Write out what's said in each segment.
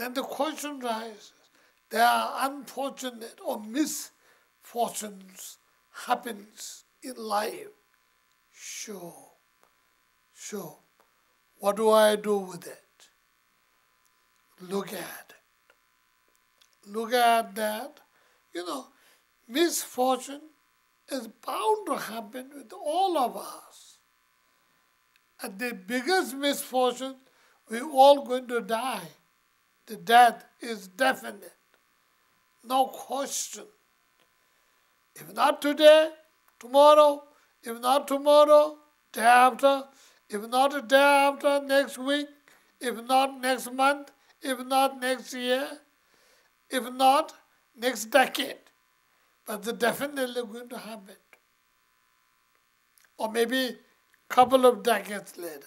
then the question rises, there are unfortunate or misfortunes happens in life. Sure. What do I do with it? Look at it. Look at that. Misfortune is bound to happen with all of us. And the biggest misfortune, we're all going to die. The death is definite. No question. If not today, tomorrow. If not tomorrow, day after. If not the day after, next week. If not next month. If not next year. If not next decade. But it's definitely going to happen. Or maybe a couple of decades later.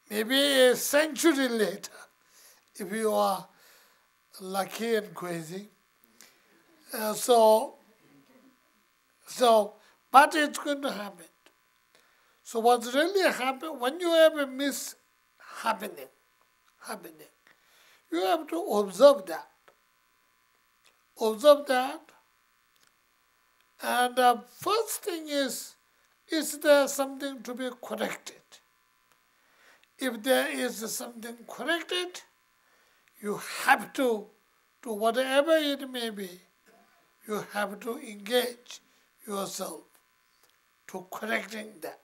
Maybe a century later, if you are lucky and crazy. But it's going to happen. So what's really happening, when you have a happening, you have to observe that. Observe that. And the first thing is there something to be corrected? If there is something corrected, you have to do whatever it may be. You have to engage yourself to correcting that.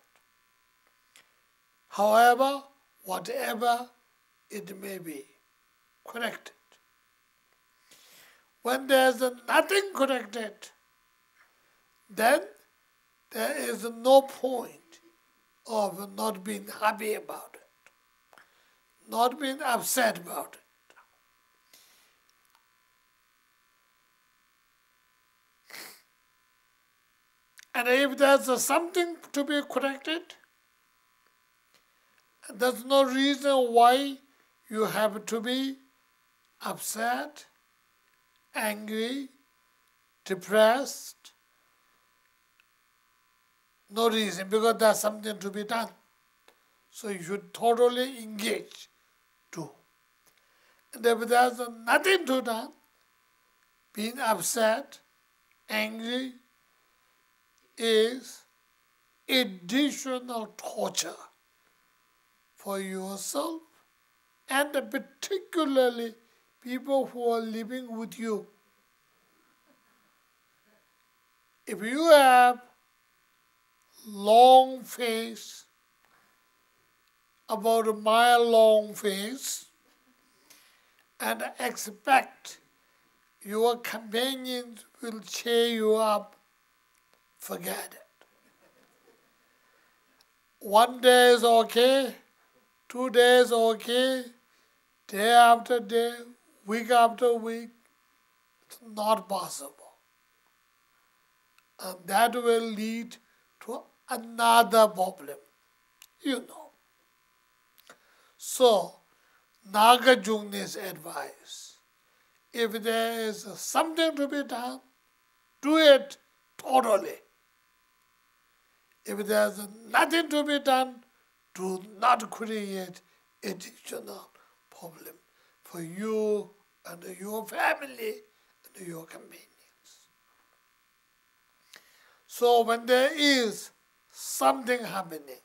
However, whatever it may be, correct it. When there is nothing corrected, then there is no point of not being happy about it, not being upset about it. And if there's something to be corrected, there's no reason why you have to be upset, angry, depressed. No reason, because there's something to be done. So you should totally engage too. And if there's nothing to do, being upset, angry, is additional torture for yourself and particularly people who are living with you. If you have long face, about a mile long face, and expect your companions will cheer you up, forget it. One day is okay, 2 days okay, day after day, week after week, it's not possible. And that will lead to another problem, So, Nagarjuna's advice, if there is something to be done, do it totally. If there is nothing to be done, do not create additional problem for you and your family and your companions. So when there is something happening,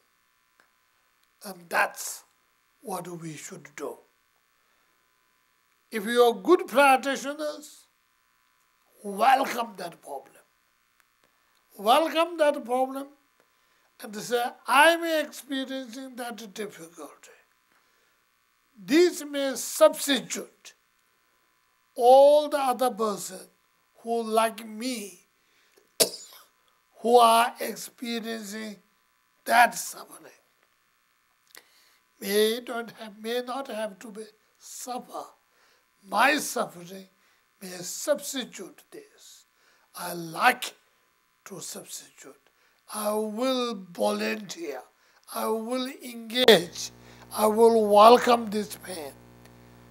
and that's what we should do. If you are good practitioners, welcome that problem. Welcome that problem and say, I'm experiencing that difficulty. This may substitute all the other person who, like me, who are experiencing that suffering. May not have to be suffer. My suffering may substitute this. I like to substitute. I will volunteer. I will engage. I will welcome this pain.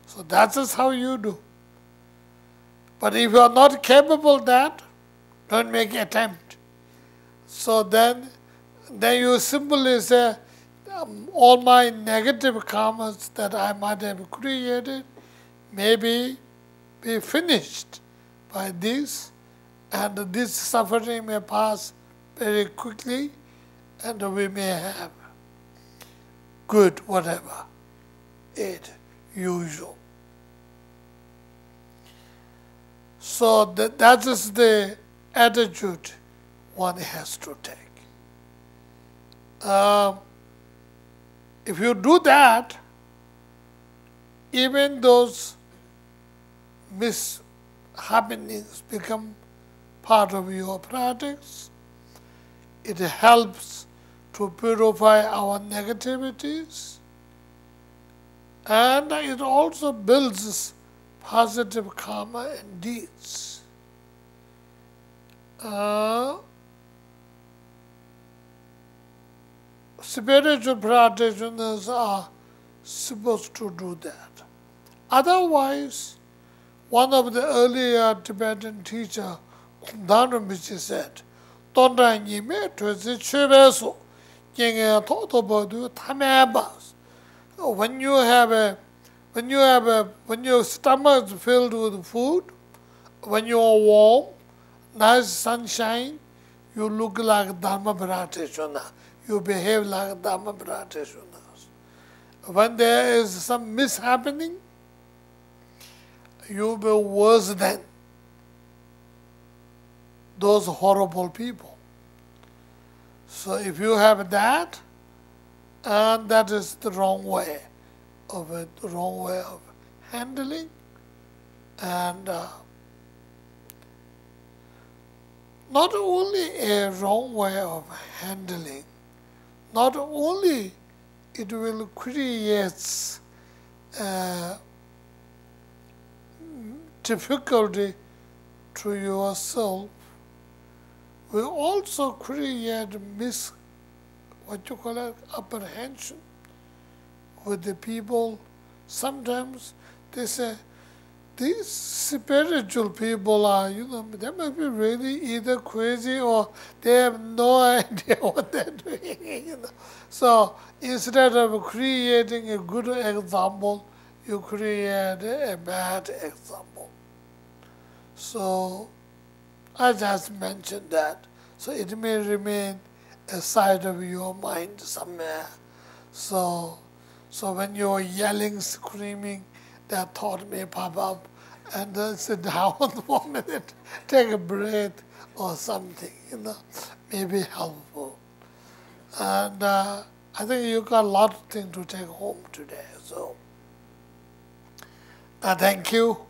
So that is how you do. But if you are not capable of that, don't make an attempt. So then you simply say, all my negative karmas that I might have created maybe be finished by this, and this suffering may pass very quickly, and we may have good whatever it usual. So that is the attitude one has to take. If you do that, even those mishappenings become part of your practice. It helps to purify our negativities, and it also builds positive karma and deeds. Spiritual practitioners are supposed to do that. Otherwise, one of the earlier Tibetan teachers, Gunthang Rinpoche, said, when your stomach is filled with food, when you are warm, nice sunshine, you look like Dharma practitioner. You behave like Dharma practitioners. When there is some mishappening, you will be worse than those horrible people. So if you have that, and that is the wrong way of it, the wrong way of handling, and not only a wrong way of handling, not only it will create difficulty to yourself, will also create apprehension with the people. Sometimes they say, these spiritual people are, they must be really either crazy or they have no idea what they're doing. So instead of creating a good example, you create a bad example. So I just mentioned that. So it may remain a side of your mind somewhere. So when you're yelling, screaming, that thought may pop up, and then sit down for a minute, take a breath or something, may be helpful. And I think you got a lot of things to take home today. So thank you.